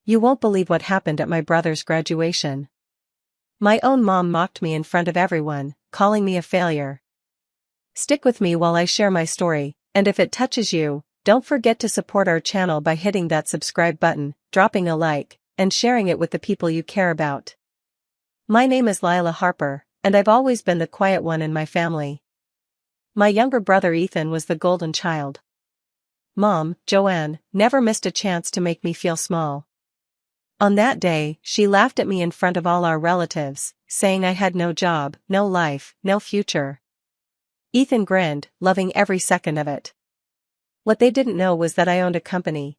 You won't believe what happened at my brother's graduation. My own mom mocked me in front of everyone, calling me a failure. Stick with me while I share my story, and if it touches you, don't forget to support our channel by hitting that subscribe button, dropping a like, and sharing it with the people you care about. My name is Lila Harper, and I've always been the quiet one in my family. My younger brother Ethan was the golden child. Mom, Joanne, never missed a chance to make me feel small. On that day, she laughed at me in front of all our relatives, saying I had no job, no life, no future. Ethan grinned, loving every second of it. What they didn't know was that I owned a company.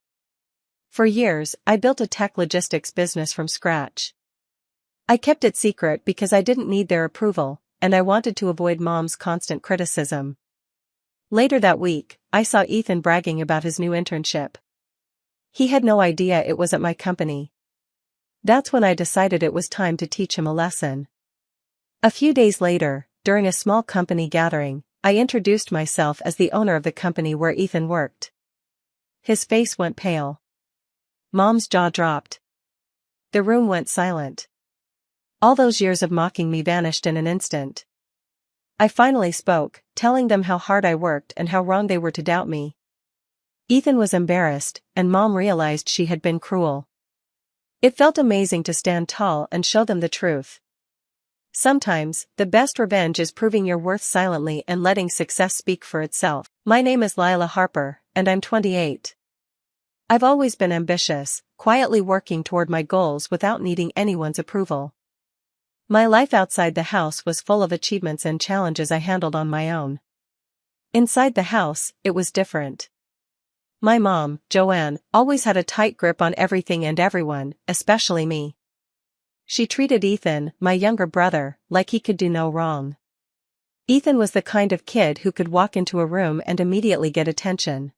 For years, I built a tech logistics business from scratch. I kept it secret because I didn't need their approval, and I wanted to avoid Mom's constant criticism. Later that week, I saw Ethan bragging about his new internship. He had no idea it was at my company. That's when I decided it was time to teach him a lesson. A few days later, during a small company gathering, I introduced myself as the owner of the company where Ethan worked. His face went pale. Mom's jaw dropped. The room went silent. All those years of mocking me vanished in an instant. I finally spoke, telling them how hard I worked and how wrong they were to doubt me. Ethan was embarrassed, and Mom realized she had been cruel. It felt amazing to stand tall and show them the truth. Sometimes, the best revenge is proving your worth silently and letting success speak for itself. My name is Lila Harper, and I'm 28. I've always been ambitious, quietly working toward my goals without needing anyone's approval. My life outside the house was full of achievements and challenges I handled on my own. Inside the house, it was different. My mom, Joanne, always had a tight grip on everything and everyone, especially me. She treated Ethan, my younger brother, like he could do no wrong. Ethan was the kind of kid who could walk into a room and immediately get attention.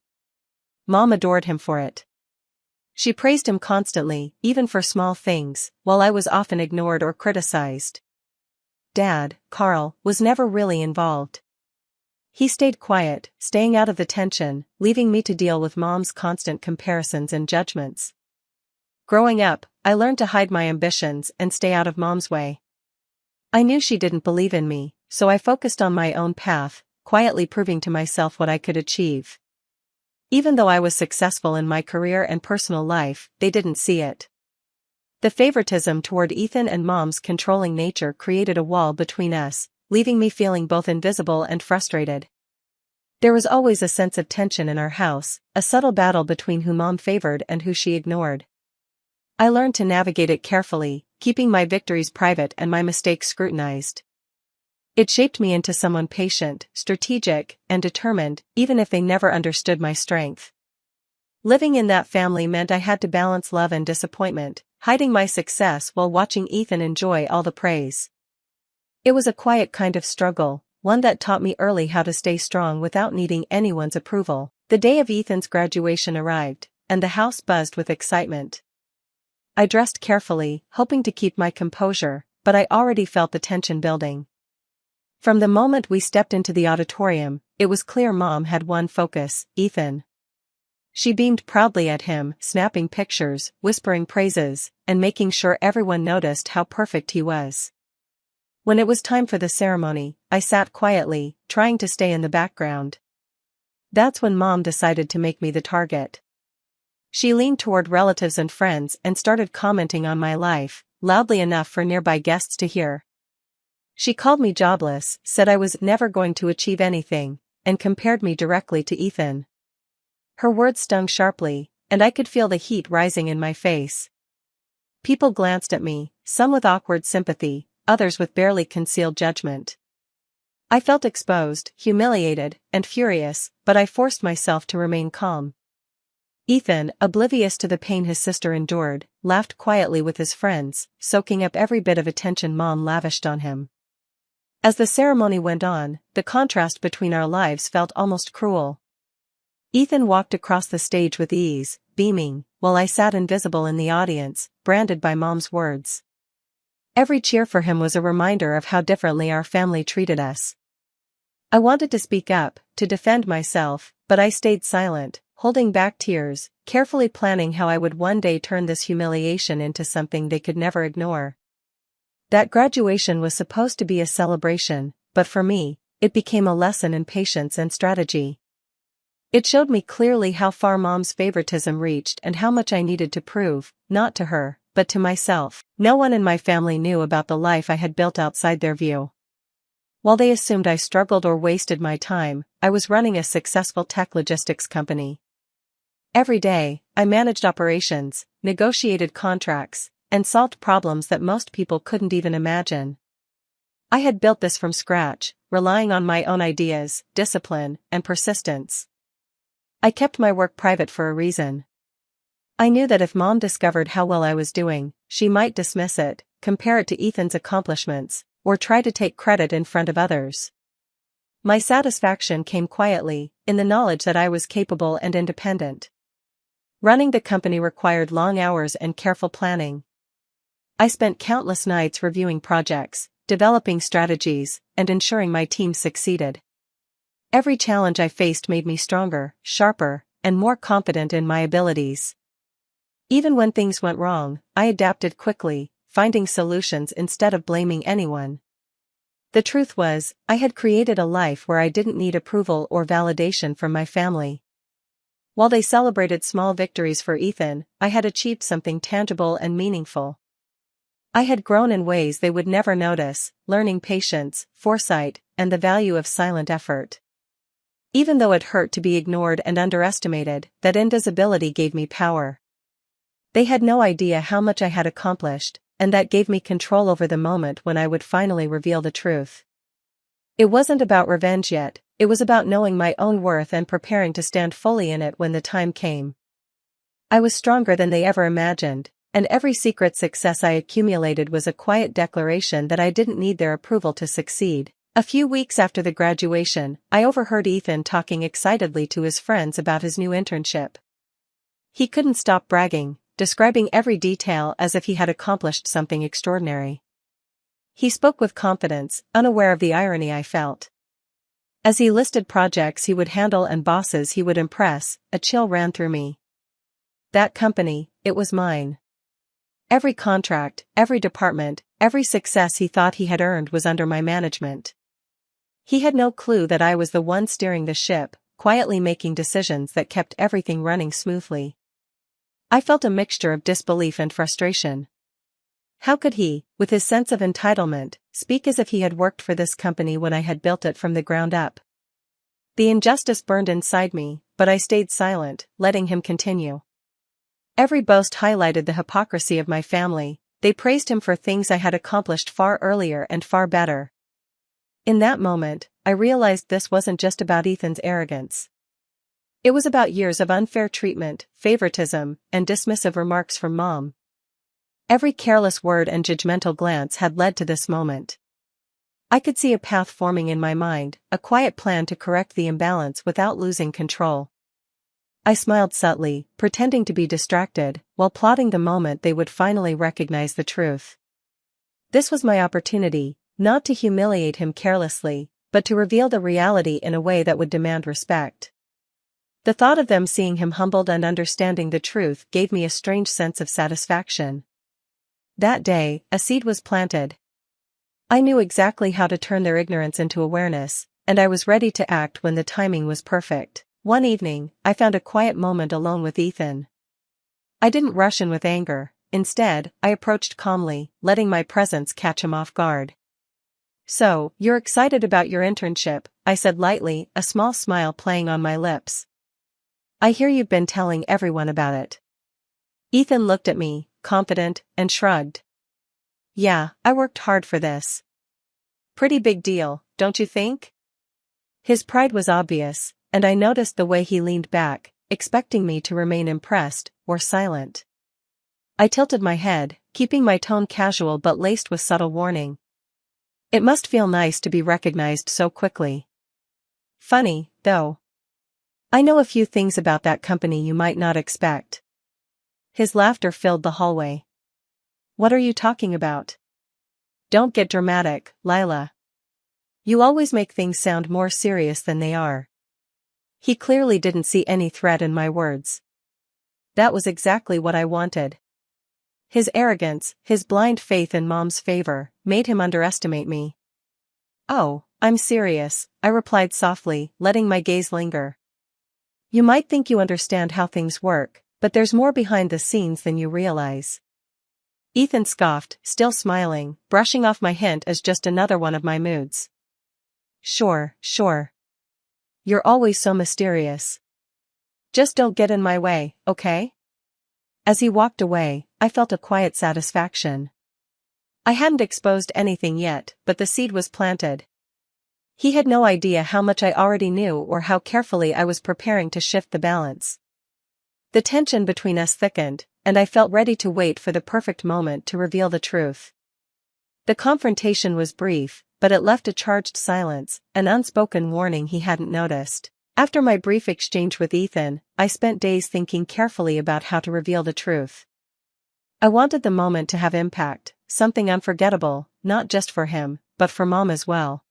Mom adored him for it. She praised him constantly, even for small things, while I was often ignored or criticized. Dad, Carl, was never really involved. He stayed quiet, staying out of the tension, leaving me to deal with Mom's constant comparisons and judgments. Growing up, I learned to hide my ambitions and stay out of Mom's way. I knew she didn't believe in me, so I focused on my own path, quietly proving to myself what I could achieve. Even though I was successful in my career and personal life, they didn't see it. The favoritism toward Ethan and Mom's controlling nature created a wall between us, leaving me feeling both invisible and frustrated. There was always a sense of tension in our house, a subtle battle between who Mom favored and who she ignored. I learned to navigate it carefully, keeping my victories private and my mistakes scrutinized. It shaped me into someone patient, strategic, and determined, even if they never understood my strength. Living in that family meant I had to balance love and disappointment, hiding my success while watching Ethan enjoy all the praise. It was a quiet kind of struggle, one that taught me early how to stay strong without needing anyone's approval. The day of Ethan's graduation arrived, and the house buzzed with excitement. I dressed carefully, hoping to keep my composure, but I already felt the tension building. From the moment we stepped into the auditorium, it was clear Mom had one focus, Ethan. She beamed proudly at him, snapping pictures, whispering praises, and making sure everyone noticed how perfect he was. When it was time for the ceremony, I sat quietly, trying to stay in the background. That's when Mom decided to make me the target. She leaned toward relatives and friends and started commenting on my life, loudly enough for nearby guests to hear. She called me jobless, said I was never going to achieve anything, and compared me directly to Ethan. Her words stung sharply, and I could feel the heat rising in my face. People glanced at me, some with awkward sympathy, others with barely concealed judgment. I felt exposed, humiliated, and furious, but I forced myself to remain calm. Ethan, oblivious to the pain his sister endured, laughed quietly with his friends, soaking up every bit of attention Mom lavished on him. As the ceremony went on, the contrast between our lives felt almost cruel. Ethan walked across the stage with ease, beaming, while I sat invisible in the audience, branded by Mom's words. Every cheer for him was a reminder of how differently our family treated us. I wanted to speak up, to defend myself, but I stayed silent, holding back tears, carefully planning how I would one day turn this humiliation into something they could never ignore. That graduation was supposed to be a celebration, but for me, it became a lesson in patience and strategy. It showed me clearly how far Mom's favoritism reached and how much I needed to prove, not to her, but to myself. No one in my family knew about the life I had built outside their view. While they assumed I struggled or wasted my time, I was running a successful tech logistics company. Every day, I managed operations, negotiated contracts, and solved problems that most people couldn't even imagine. I had built this from scratch, relying on my own ideas, discipline, and persistence. I kept my work private for a reason. I knew that if Mom discovered how well I was doing, she might dismiss it, compare it to Ethan's accomplishments, or try to take credit in front of others. My satisfaction came quietly, in the knowledge that I was capable and independent. Running the company required long hours and careful planning. I spent countless nights reviewing projects, developing strategies, and ensuring my team succeeded. Every challenge I faced made me stronger, sharper, and more confident in my abilities. Even when things went wrong, I adapted quickly, finding solutions instead of blaming anyone. The truth was, I had created a life where I didn't need approval or validation from my family. While they celebrated small victories for Ethan, I had achieved something tangible and meaningful. I had grown in ways they would never notice, learning patience, foresight, and the value of silent effort. Even though it hurt to be ignored and underestimated, that invisibility gave me power. They had no idea how much I had accomplished, and that gave me control over the moment when I would finally reveal the truth. It wasn't about revenge yet, it was about knowing my own worth and preparing to stand fully in it when the time came. I was stronger than they ever imagined, and every secret success I accumulated was a quiet declaration that I didn't need their approval to succeed. A few weeks after the graduation, I overheard Ethan talking excitedly to his friends about his new internship. He couldn't stop bragging, describing every detail as if he had accomplished something extraordinary. He spoke with confidence, unaware of the irony I felt. As he listed projects he would handle and bosses he would impress, a chill ran through me. That company, it was mine. Every contract, every department, every success he thought he had earned was under my management. He had no clue that I was the one steering the ship, quietly making decisions that kept everything running smoothly. I felt a mixture of disbelief and frustration. How could he, with his sense of entitlement, speak as if he had worked for this company when I had built it from the ground up? The injustice burned inside me, but I stayed silent, letting him continue. Every boast highlighted the hypocrisy of my family. They praised him for things I had accomplished far earlier and far better. In that moment, I realized this wasn't just about Ethan's arrogance. It was about years of unfair treatment, favoritism, and dismissive remarks from Mom. Every careless word and judgmental glance had led to this moment. I could see a path forming in my mind, a quiet plan to correct the imbalance without losing control. I smiled subtly, pretending to be distracted, while plotting the moment they would finally recognize the truth. This was my opportunity, not to humiliate him carelessly, but to reveal the reality in a way that would demand respect. The thought of them seeing him humbled and understanding the truth gave me a strange sense of satisfaction. That day, a seed was planted. I knew exactly how to turn their ignorance into awareness, and I was ready to act when the timing was perfect. One evening, I found a quiet moment alone with Ethan. I didn't rush in with anger. Instead, I approached calmly, letting my presence catch him off guard. "So, you're excited about your internship," I said lightly, a small smile playing on my lips. "I hear you've been telling everyone about it." Ethan looked at me, confident, and shrugged. "Yeah, I worked hard for this. Pretty big deal, don't you think?" His pride was obvious, and I noticed the way he leaned back, expecting me to remain impressed, or silent. I tilted my head, keeping my tone casual but laced with subtle warning. It must feel nice to be recognized so quickly. Funny, though. I know a few things about that company you might not expect. His laughter filled the hallway. "What are you talking about?" "Don't get dramatic, Lila. You always make things sound more serious than they are." He clearly didn't see any threat in my words. That was exactly what I wanted. His arrogance, his blind faith in Mom's favor, made him underestimate me. "Oh, I'm serious," I replied softly, letting my gaze linger. "You might think you understand how things work, but there's more behind the scenes than you realize." Ethan scoffed, still smiling, brushing off my hint as just another one of my moods. Sure. You're always so mysterious. Just don't get in my way, okay?" As he walked away, I felt a quiet satisfaction. I hadn't exposed anything yet, but the seed was planted. He had no idea how much I already knew or how carefully I was preparing to shift the balance. The tension between us thickened, and I felt ready to wait for the perfect moment to reveal the truth. The confrontation was brief, but it left a charged silence, an unspoken warning he hadn't noticed. After my brief exchange with Ethan, I spent days thinking carefully about how to reveal the truth. I wanted the moment to have impact, something unforgettable, not just for him, but for Mom as well.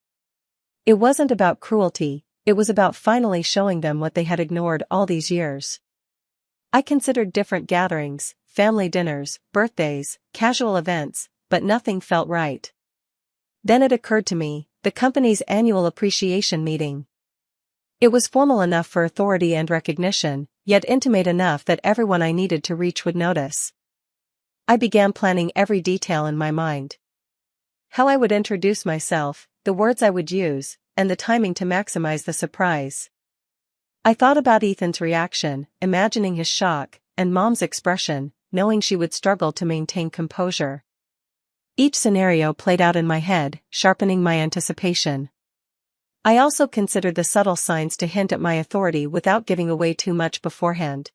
It wasn't about cruelty, it was about finally showing them what they had ignored all these years. I considered different gatherings, family dinners, birthdays, casual events, but nothing felt right. Then it occurred to me, the company's annual appreciation meeting. It was formal enough for authority and recognition, yet intimate enough that everyone I needed to reach would notice. I began planning every detail in my mind. How I would introduce myself, the words I would use, and the timing to maximize the surprise. I thought about Ethan's reaction, imagining his shock, and Mom's expression, knowing she would struggle to maintain composure. Each scenario played out in my head, sharpening my anticipation. I also considered the subtle signs to hint at my authority without giving away too much beforehand.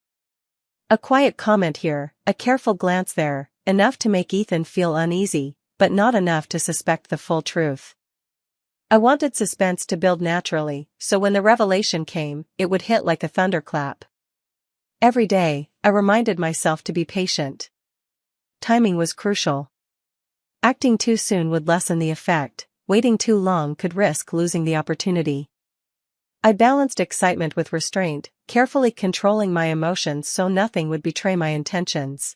A quiet comment here, a careful glance there, enough to make Ethan feel uneasy, but not enough to suspect the full truth. I wanted suspense to build naturally, so when the revelation came, it would hit like a thunderclap. Every day, I reminded myself to be patient. Timing was crucial. Acting too soon would lessen the effect, waiting too long could risk losing the opportunity. I balanced excitement with restraint, carefully controlling my emotions so nothing would betray my intentions.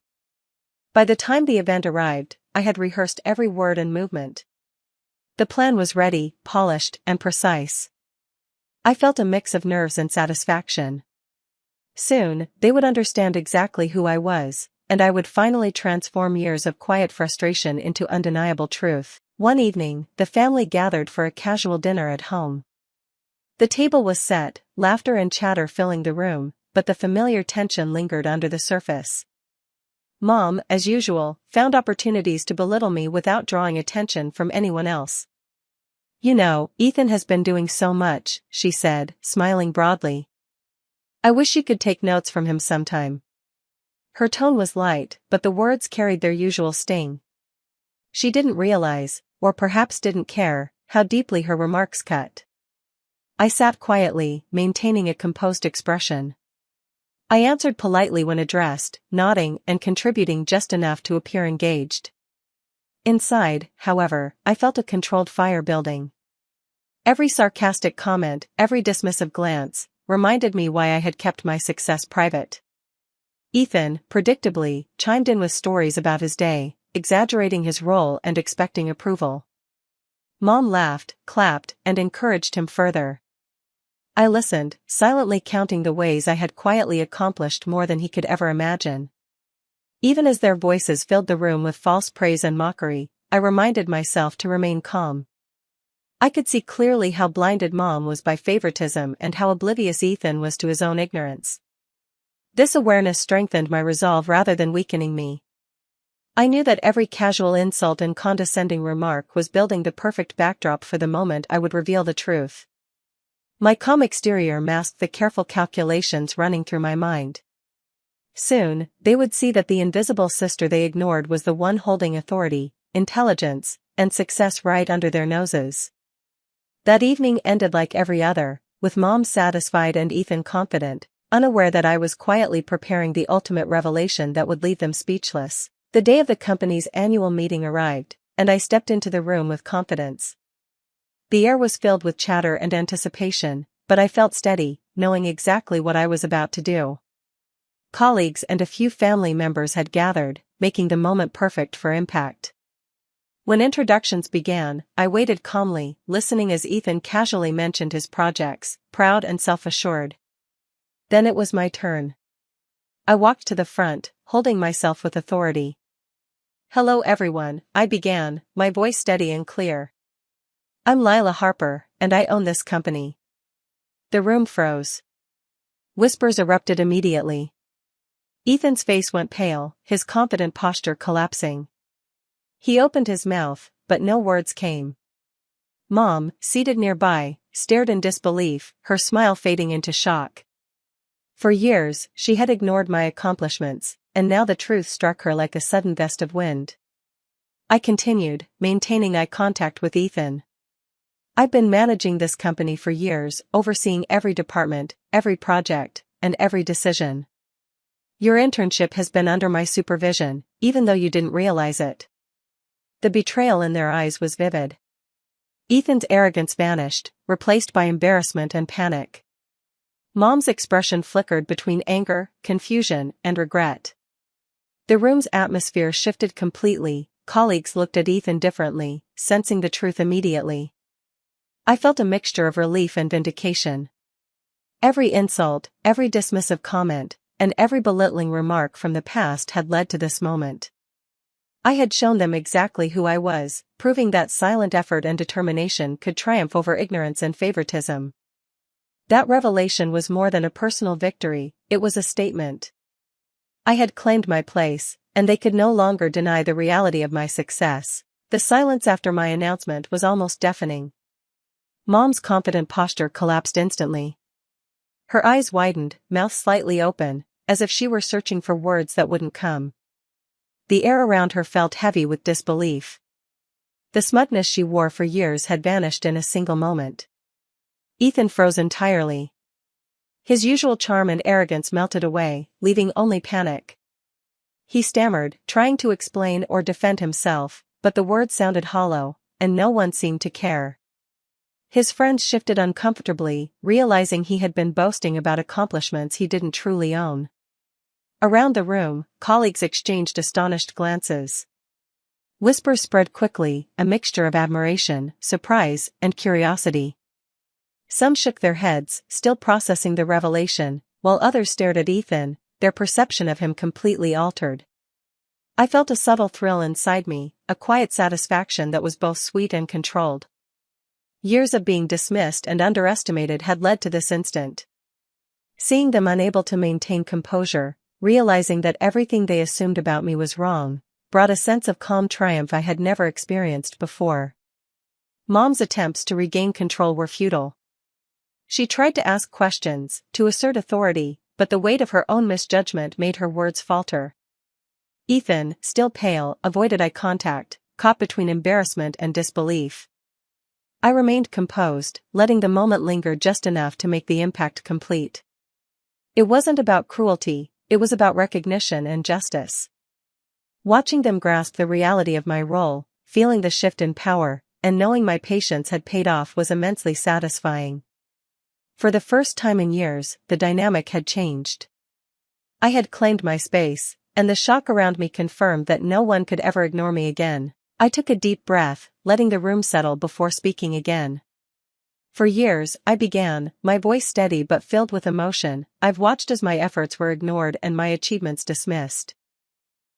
By the time the event arrived, I had rehearsed every word and movement. The plan was ready, polished, and precise. I felt a mix of nerves and satisfaction. Soon, they would understand exactly who I was, and I would finally transform years of quiet frustration into undeniable truth. One evening, the family gathered for a casual dinner at home. The table was set, laughter and chatter filling the room, but the familiar tension lingered under the surface. Mom, as usual, found opportunities to belittle me without drawing attention from anyone else. "You know, Ethan has been doing so much," she said, smiling broadly. "I wish you could take notes from him sometime." Her tone was light, but the words carried their usual sting. She didn't realize, or perhaps didn't care, how deeply her remarks cut. I sat quietly, maintaining a composed expression. I answered politely when addressed, nodding and contributing just enough to appear engaged. Inside, however, I felt a controlled fire building. Every sarcastic comment, every dismissive glance, reminded me why I had kept my success private. Ethan, predictably, chimed in with stories about his day, exaggerating his role and expecting approval. Mom laughed, clapped, and encouraged him further. I listened, silently counting the ways I had quietly accomplished more than he could ever imagine. Even as their voices filled the room with false praise and mockery, I reminded myself to remain calm. I could see clearly how blinded Mom was by favoritism and how oblivious Ethan was to his own ignorance. This awareness strengthened my resolve rather than weakening me. I knew that every casual insult and condescending remark was building the perfect backdrop for the moment I would reveal the truth. My calm exterior masked the careful calculations running through my mind. Soon, they would see that the invisible sister they ignored was the one holding authority, intelligence, and success right under their noses. That evening ended like every other, with Mom satisfied and Ethan confident, unaware that I was quietly preparing the ultimate revelation that would leave them speechless. The day of the company's annual meeting arrived, and I stepped into the room with confidence. The air was filled with chatter and anticipation, but I felt steady, knowing exactly what I was about to do. Colleagues and a few family members had gathered, making the moment perfect for impact. When introductions began, I waited calmly, listening as Ethan casually mentioned his projects, proud and self-assured. Then it was my turn. I walked to the front, holding myself with authority. "Hello everyone," I began, my voice steady and clear. "I'm Lila Harper, and I own this company." The room froze. Whispers erupted immediately. Ethan's face went pale, his confident posture collapsing. He opened his mouth, but no words came. Mom, seated nearby, stared in disbelief, her smile fading into shock. For years, she had ignored my accomplishments, and now the truth struck her like a sudden gust of wind. I continued, maintaining eye contact with Ethan. "I've been managing this company for years, overseeing every department, every project, and every decision. Your internship has been under my supervision, even though you didn't realize it." The betrayal in their eyes was vivid. Ethan's arrogance vanished, replaced by embarrassment and panic. Mom's expression flickered between anger, confusion, and regret. The room's atmosphere shifted completely, colleagues looked at Ethan differently, sensing the truth immediately. I felt a mixture of relief and vindication. Every insult, every dismissive comment, and every belittling remark from the past had led to this moment. I had shown them exactly who I was, proving that silent effort and determination could triumph over ignorance and favoritism. That revelation was more than a personal victory, it was a statement. I had claimed my place, and they could no longer deny the reality of my success. The silence after my announcement was almost deafening. Mom's confident posture collapsed instantly. Her eyes widened, mouth slightly open, as if she were searching for words that wouldn't come. The air around her felt heavy with disbelief. The smugness she wore for years had vanished in a single moment. Ethan froze entirely. His usual charm and arrogance melted away, leaving only panic. He stammered, trying to explain or defend himself, but the words sounded hollow, and no one seemed to care. His friends shifted uncomfortably, realizing he had been boasting about accomplishments he didn't truly own. Around the room, colleagues exchanged astonished glances. Whispers spread quickly, a mixture of admiration, surprise, and curiosity. Some shook their heads, still processing the revelation, while others stared at Ethan, their perception of him completely altered. I felt a subtle thrill inside me, a quiet satisfaction that was both sweet and controlled. Years of being dismissed and underestimated had led to this instant. Seeing them unable to maintain composure, realizing that everything they assumed about me was wrong, brought a sense of calm triumph I had never experienced before. Mom's attempts to regain control were futile. She tried to ask questions, to assert authority, but the weight of her own misjudgment made her words falter. Ethan, still pale, avoided eye contact, caught between embarrassment and disbelief. I remained composed, letting the moment linger just enough to make the impact complete. It wasn't about cruelty, it was about recognition and justice. Watching them grasp the reality of my role, feeling the shift in power, and knowing my patience had paid off was immensely satisfying. For the first time in years, the dynamic had changed. I had claimed my space, and the shock around me confirmed that no one could ever ignore me again. I took a deep breath, letting the room settle before speaking again. For years, I began, my voice steady but filled with emotion, I've watched as my efforts were ignored and my achievements dismissed.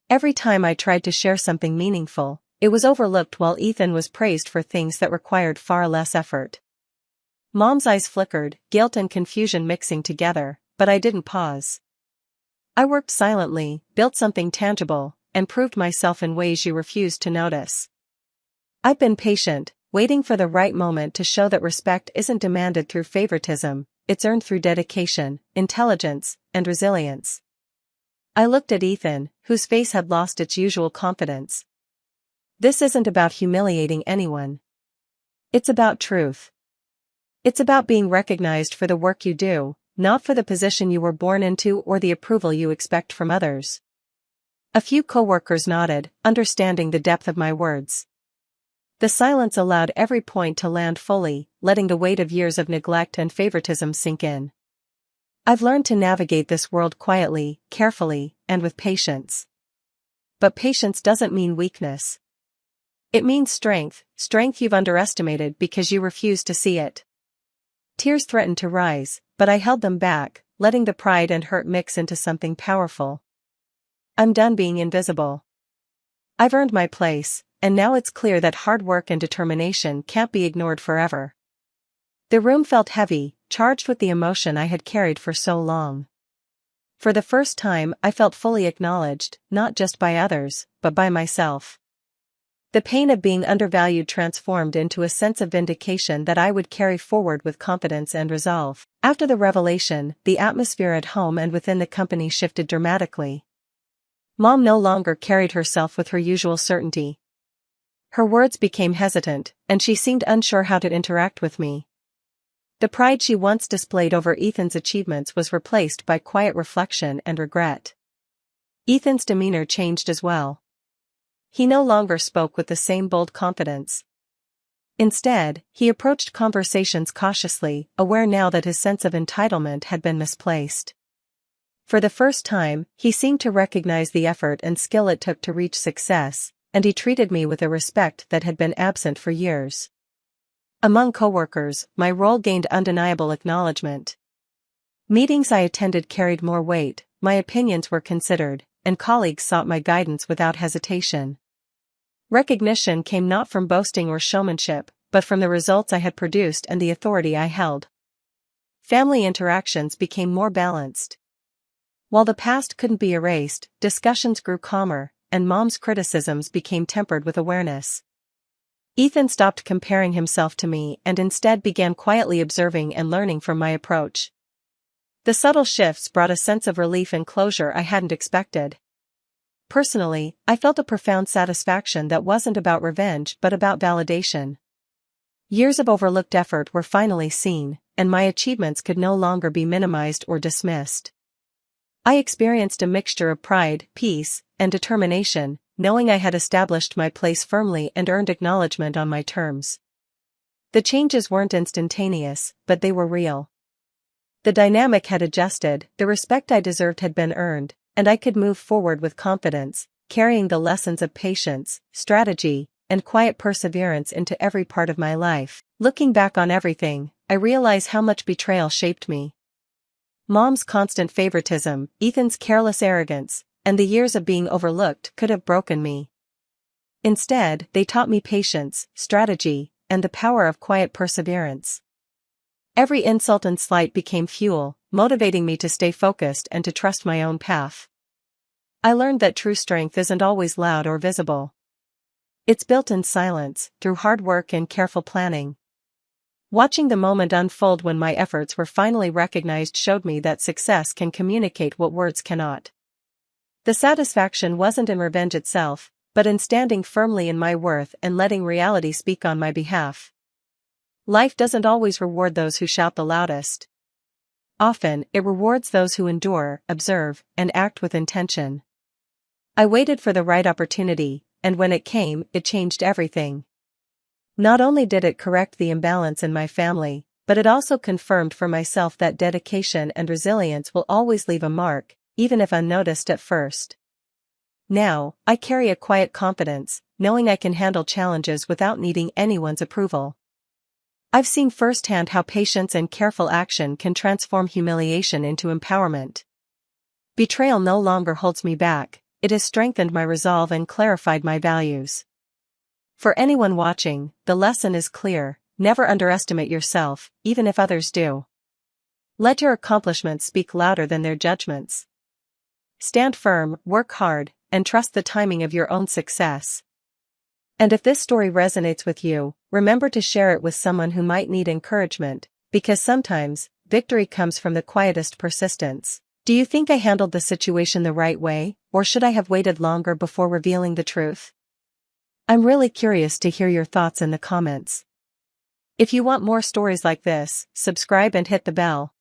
Every time I tried to share something meaningful, it was overlooked while Ethan was praised for things that required far less effort. Mom's eyes flickered, guilt and confusion mixing together, but I didn't pause. I worked silently, built something tangible, and proved myself in ways you refused to notice. I've been patient, waiting for the right moment to show that respect isn't demanded through favoritism, it's earned through dedication, intelligence, and resilience. I looked at Ethan, whose face had lost its usual confidence. This isn't about humiliating anyone. It's about truth. It's about being recognized for the work you do, not for the position you were born into or the approval you expect from others. A few coworkers nodded, understanding the depth of my words. The silence allowed every point to land fully, letting the weight of years of neglect and favoritism sink in. I've learned to navigate this world quietly, carefully, and with patience. But patience doesn't mean weakness. It means strength, strength you've underestimated because you refuse to see it. Tears threatened to rise, but I held them back, letting the pride and hurt mix into something powerful. I'm done being invisible. I've earned my place, and now it's clear that hard work and determination can't be ignored forever. The room felt heavy, charged with the emotion I had carried for so long. For the first time, I felt fully acknowledged, not just by others, but by myself. The pain of being undervalued transformed into a sense of vindication that I would carry forward with confidence and resolve. After the revelation, the atmosphere at home and within the company shifted dramatically. Mom no longer carried herself with her usual certainty. Her words became hesitant, and she seemed unsure how to interact with me. The pride she once displayed over Ethan's achievements was replaced by quiet reflection and regret. Ethan's demeanor changed as well. He no longer spoke with the same bold confidence. Instead, he approached conversations cautiously, aware now that his sense of entitlement had been misplaced. For the first time, he seemed to recognize the effort and skill it took to reach success, and he treated me with a respect that had been absent for years. Among coworkers, my role gained undeniable acknowledgement. Meetings I attended carried more weight, my opinions were considered, and colleagues sought my guidance without hesitation. Recognition came not from boasting or showmanship, but from the results I had produced and the authority I held. Family interactions became more balanced. While the past couldn't be erased, discussions grew calmer, and Mom's criticisms became tempered with awareness. Ethan stopped comparing himself to me and instead began quietly observing and learning from my approach. The subtle shifts brought a sense of relief and closure I hadn't expected. Personally, I felt a profound satisfaction that wasn't about revenge but about validation. Years of overlooked effort were finally seen, and my achievements could no longer be minimized or dismissed. I experienced a mixture of pride, peace, and determination, knowing I had established my place firmly and earned acknowledgement on my terms. The changes weren't instantaneous, but they were real. The dynamic had adjusted, the respect I deserved had been earned, and I could move forward with confidence, carrying the lessons of patience, strategy, and quiet perseverance into every part of my life. Looking back on everything, I realize how much betrayal shaped me. Mom's constant favoritism, Ethan's careless arrogance, and the years of being overlooked could have broken me. Instead, they taught me patience, strategy, and the power of quiet perseverance. Every insult and slight became fuel, motivating me to stay focused and to trust my own path. I learned that true strength isn't always loud or visible. It's built in silence, through hard work and careful planning. Watching the moment unfold when my efforts were finally recognized showed me that success can communicate what words cannot. The satisfaction wasn't in revenge itself, but in standing firmly in my worth and letting reality speak on my behalf. Life doesn't always reward those who shout the loudest. Often, it rewards those who endure, observe, and act with intention. I waited for the right opportunity, and when it came, it changed everything. Not only did it correct the imbalance in my family, but it also confirmed for myself that dedication and resilience will always leave a mark, even if unnoticed at first. Now, I carry a quiet confidence, knowing I can handle challenges without needing anyone's approval. I've seen firsthand how patience and careful action can transform humiliation into empowerment. Betrayal no longer holds me back, it has strengthened my resolve and clarified my values. For anyone watching, the lesson is clear: never underestimate yourself, even if others do. Let your accomplishments speak louder than their judgments. Stand firm, work hard, and trust the timing of your own success. And if this story resonates with you, remember to share it with someone who might need encouragement, because sometimes, victory comes from the quietest persistence. Do you think I handled the situation the right way, or should I have waited longer before revealing the truth? I'm really curious to hear your thoughts in the comments. If you want more stories like this, subscribe and hit the bell.